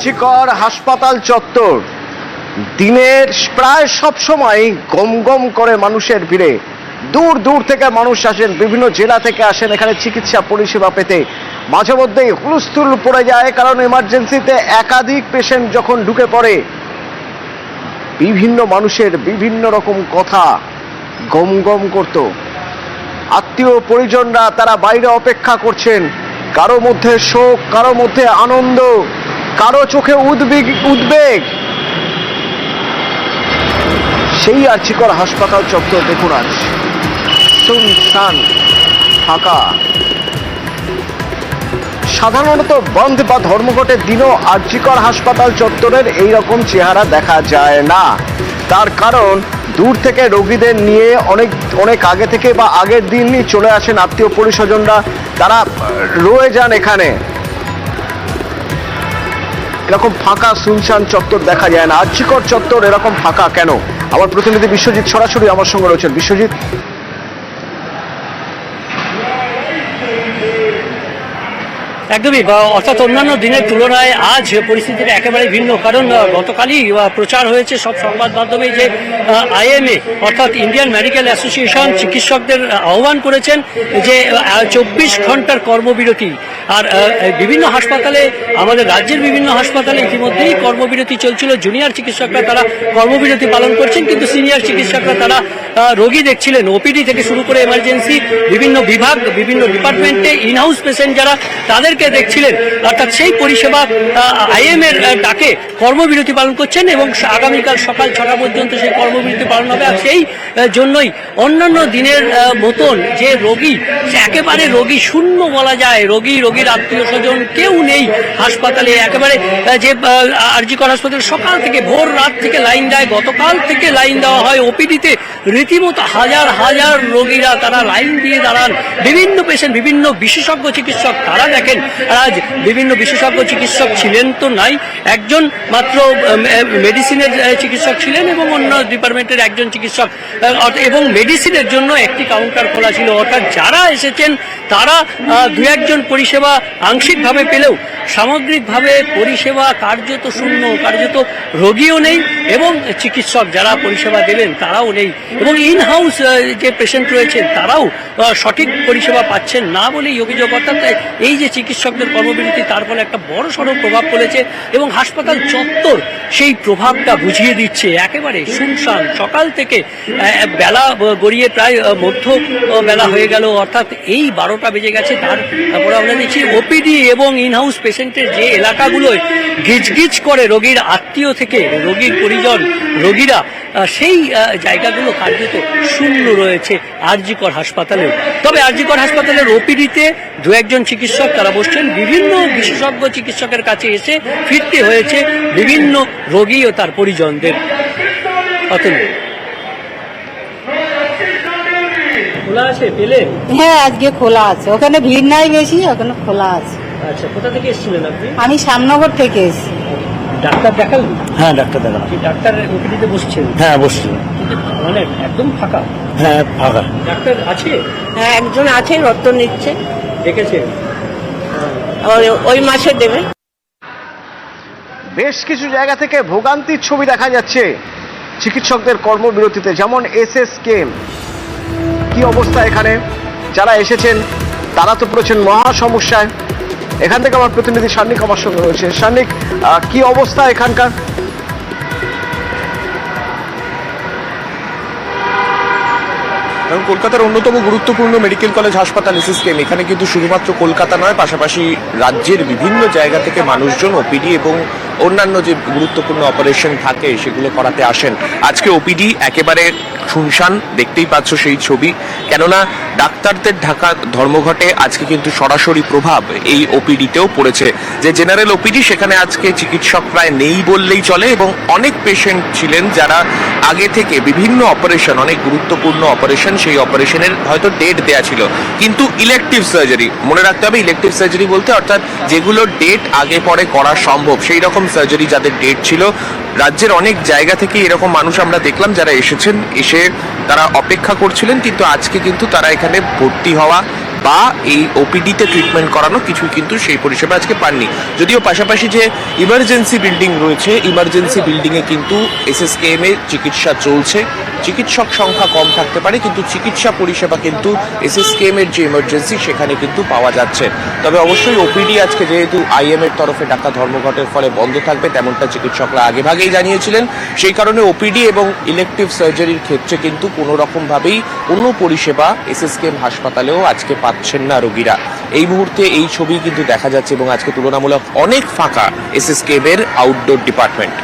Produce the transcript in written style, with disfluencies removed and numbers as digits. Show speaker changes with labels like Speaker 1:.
Speaker 1: শিকর হাসপাতাল চত্বর দিনের প্রায় সব সময় গম গম করে মানুষের ভিড়ে। দূর দূর থেকে মানুষ আসেন, বিভিন্ন জেলা থেকে আসেন এখানে চিকিৎসা পরিষেবা পেতে। মাঝে মধ্যেই হুলস্থুল পড়ে যায়, কারণ এমার্জেন্সিতে একাধিক পেশেন্ট যখন ঢুকে পড়ে বিভিন্ন মানুষের বিভিন্ন রকম কথা গম গম করত। আত্মীয় পরিজনরা তারা বাইরে অপেক্ষা করছেন, কারো মধ্যে শোক, কারো মধ্যে আনন্দ, কারো চোখে উদ্বেগ। সেই আরজিকর হাসপাতাল চত্বর দেখুন আজ সুনসান, ফাঁকা। সাধারণত বন্ধ বা ধর্মঘটের দিনও আরজিকর হাসপাতাল চত্বরের এইরকম চেহারা দেখা যায় না। তার কারণ দূর থেকে রোগীদের নিয়ে অনেক আগে থেকে বা আগের দিনই চলে আসেন আত্মীয় পরিস্বজনরা, তারা রয়ে যান এখানে। এরকম ফাঁকা সুনসান চত্বর দেখা যায় না। আরজিকর চত্বর এরকম ফাঁকা কেন? আমার প্রতিনিধি বিশ্বজিৎ সরাসরি আমার সঙ্গে রয়েছেন। বিশ্বজিৎ,
Speaker 2: একদমই, অর্থাৎ অন্যান্য দিনের তুলনায় আজ পরিস্থিতিটা একেবারে ভিন্ন। কারণ গতকালই প্রচার হয়েছে সব সংবাদ মাধ্যমে যে আইএমএ অর্থাৎ ইন্ডিয়ান মেডিকেল অ্যাসোসিয়েশন চিকিৎসকদের আহ্বান করেছেন যে 24 ঘন্টার কর্মবিরতি। আর বিভিন্ন হাসপাতালে, আমাদের রাজ্যের বিভিন্ন হাসপাতালে ইতিমধ্যেই কর্মবিরতি চলছিল। জুনিয়র চিকিৎসকরা তারা কর্মবিরতি পালন করছেন, কিন্তু সিনিয়র চিকিৎসকরা তারা রোগী দেখছিলেন। ওপিডি থেকে শুরু করে এমার্জেন্সি বিভিন্ন বিভাগ, বিভিন্ন ডিপার্টমেন্টে ইনহাউস পেশেন্ট যারা, তাদেরকে দেখছিলেন। অর্থাৎ সেই পরিষেবা আইএমএর ডাকে কর্মবিরতি পালন করছেন এবং আগামীকাল সকাল 6টা পর্যন্ত সেই কর্মবিরতি পালন হবে। আর সেই জন্যই অন্যান্য দিনের মতন যে রোগী, একেবারে রোগী শূন্য বলা যায়, রোগীর আত্মীয় স্বজন কেউ নেই হাসপাতালে। একেবারে যে আরজিকর হাসপাতালে সকাল থেকে ভোর রাত থেকে লাইন দেয়, গতকাল থেকে লাইন দেওয়া হয় ওপিডিতে। রীতিমতো হাজার হাজার রোগীরা তারা লাইন দিয়ে দাঁড়ান। বিভিন্ন পেশেন্ট, বিভিন্ন বিশেষজ্ঞ চিকিৎসক তারা দেখেন। আজ বিভিন্ন বিশেষজ্ঞ চিকিৎসক ছিলেন তো নাই, একজন মাত্র মেডিসিনের চিকিৎসক ছিলেন এবং অন্য ডিপার্টমেন্টের একজন চিকিৎসক, এবং মেডিসিনের জন্য একটি কাউন্টার খোলা ছিল। অর্থাৎ যারা এসেছেন তারা দু একজন পরিষেবা আংশিকভাবে পেলেও সামগ্রিকভাবে পরিষেবা কার্যত শূন্য, কার্যত রোগীও নেই এবং চিকিৎসক যারা পরিষেবা দেবেন তারাও নেই, এবং ইন হাউস যে পেশেন্ট রয়েছেন তারাও সঠিক পরিষেবা পাচ্ছেন না বলেই অভিযোগ। অর্থাৎ এই যে চিকিৎসকদের কর্মবিরতি, তার ফলে একটা বড়সড় প্রভাব পড়েছে এবং হাসপাতাল চত্বর সেই প্রভাবটা বুঝিয়ে দিচ্ছে। একেবারে শুনশান, সকাল থেকে বেলা গড়িয়ে প্রায় মধ্য বেলা হয়ে গেল, অর্থাৎ এই 12টা বেজে গেছে। তারপরে আমরা দেখছি ওপিডি এবং ইনহাউস পেশেন্টের যে এলাকাগুলোয় গিজগিজ করে রোগীর আত্মীয় থেকে রোগীর পরিজন, রোগীরা, সেই জায়গাগুলো কার্যত শূন্য রয়েছে আরজিকর হাসপাতালেও। তবে আরজিকর হাসপাতালের ওপিডিতে দু একজন চিকিৎসক তারা বসছেন। বিভিন্ন বিশেষজ্ঞ চিকিৎসকের কাছে এসে ফিরতে হয়েছে বিভিন্ন রোগী ও তার পরিজনদের। খোলা আছে পেলে?
Speaker 3: হ্যাঁ, আজকে খোলা আছে। ওখানে ভিড় নাই বেশি, ওখানে খোলা আছে।
Speaker 2: আচ্ছা, কোথা থেকে এসেছিলেন আপনি?
Speaker 3: আমি শ্যামনগর থেকে এসেছি।
Speaker 2: ডাক্তার দেখালেন?
Speaker 4: হ্যাঁ, ডাক্তার দেখালাম।
Speaker 2: ডাক্তার ওপিডিতে বসছেন?
Speaker 4: হ্যাঁ, বসছি।
Speaker 2: মানে একদম ফাঁকা?
Speaker 4: হ্যাঁ, ফাঁকা।
Speaker 2: ডাক্তার আছে?
Speaker 3: হ্যাঁ, একজন আছে, রক্ত নিচ্ছে।
Speaker 2: দেখেছেন?
Speaker 3: ওই মাসে দেবে।
Speaker 1: বেশ কিছু জায়গা থেকে ভোগান্তির ছবি দেখা যাচ্ছে চিকিৎসকদের কর্মবিরতিতে, যেমন SSKM। কি অবস্থা এখানে? যারা এসেছেন তারা তো পড়েছেন মহা সমস্যায়। এখান থেকে আমার প্রতিনিধি সান্নিক আমার সঙ্গে রয়েছে। সান্নিক, কি অবস্থা এখানকার?
Speaker 5: কলকাতার অন্যতম গুরুত্বপূর্ণ মেডিকেল কলেজ হাসপাতাল SSKM, এখানে কিন্তু শুধুমাত্র কলকাতা নয়, পাশাপাশি রাজ্যের বিভিন্ন জায়গা থেকে মানুষজন ওপিডি এবং অন্যান্য যে গুরুত্বপূর্ণ অপারেশন থাকে সেগুলো করাতে আসেন। আজকে ওপিডি একেবারে শুনশান, দেখতেই পাচ্ছ সেই ছবি। কেননা ডাক্তারদের ঢাকা ধর্মঘটে আজকে কিন্তু সরাসরি প্রভাব এই ওপিডিতেও পড়েছে। যে জেনারেল ওপিডি, সেখানে আজকে চিকিৎসক প্রায় নেই বললেই চলে, এবং অনেক পেশেন্ট ছিলেন যারা আগে থেকে বিভিন্ন অপারেশন, অনেক গুরুত্বপূর্ণ অপারেশন, সেই অপারেশনের হয়তো ডেট দেয়া ছিল, কিন্তু ইলেকটিভ সার্জারি, মনে রাখতে হবে ইলেকটিভ সার্জারি বলতে অর্থাৎ যেগুলো ডেট আগে পরে করা সম্ভব, সেই রকম সার্জারি যাদের ডেট ছিল। রাজ্যের অনেক জায়গা থেকে এরকম মানুষ আমরা দেখলাম যারা এসেছেন, এসে তারা অপেক্ষা করছিলেন, কিন্তু আজকে কিন্তু তারা এখানে ভর্তি হওয়া বা এই ওপিডিতে ট্রিটমেন্ট করানো কিছুই কিন্তু সেই পরিষেবা আজকে পাননি। যদিও পাশাপাশি যে ইমার্জেন্সি বিল্ডিং রয়েছে, ইমার্জেন্সি বিল্ডিংয়ে কিন্তু এসএসকেএম এর চিকিৎসা চলছে। চিকিৎসক সংখ্যা কম থাকতে পারে, কিন্তু চিকিৎসা পরিষেবা কিন্তু এসএসকেএম এর যে ইমার্জেন্সি সেখানে কিন্তু পাওয়া যাচ্ছে। তবে অবশ্যই ওপিডি আজকে যেহেতু আইএম এর তরফে ডাকা ধর্মঘটের ফলে বন্ধ থাকবে, তেমনটা চিকিৎসকরা আগেভাগেই জানিয়েছিলেন। সেই কারণে ওপিডি এবং ইলেকটিভ সার্জারির ক্ষেত্রে কিন্তু কোনো রকম ভাবেই কোনো পরিষেবা এসএসকেএম হাসপাতালেও আজকে পাচ্ছেন না রোগীরা। এই মুহূর্তে এই ছবি কিন্তু দেখা যাচ্ছে এবং আজকে তুলনামূলক অনেক ফাঁকা এসএসকেএম এর আউটডোর ডিপার্টমেন্ট।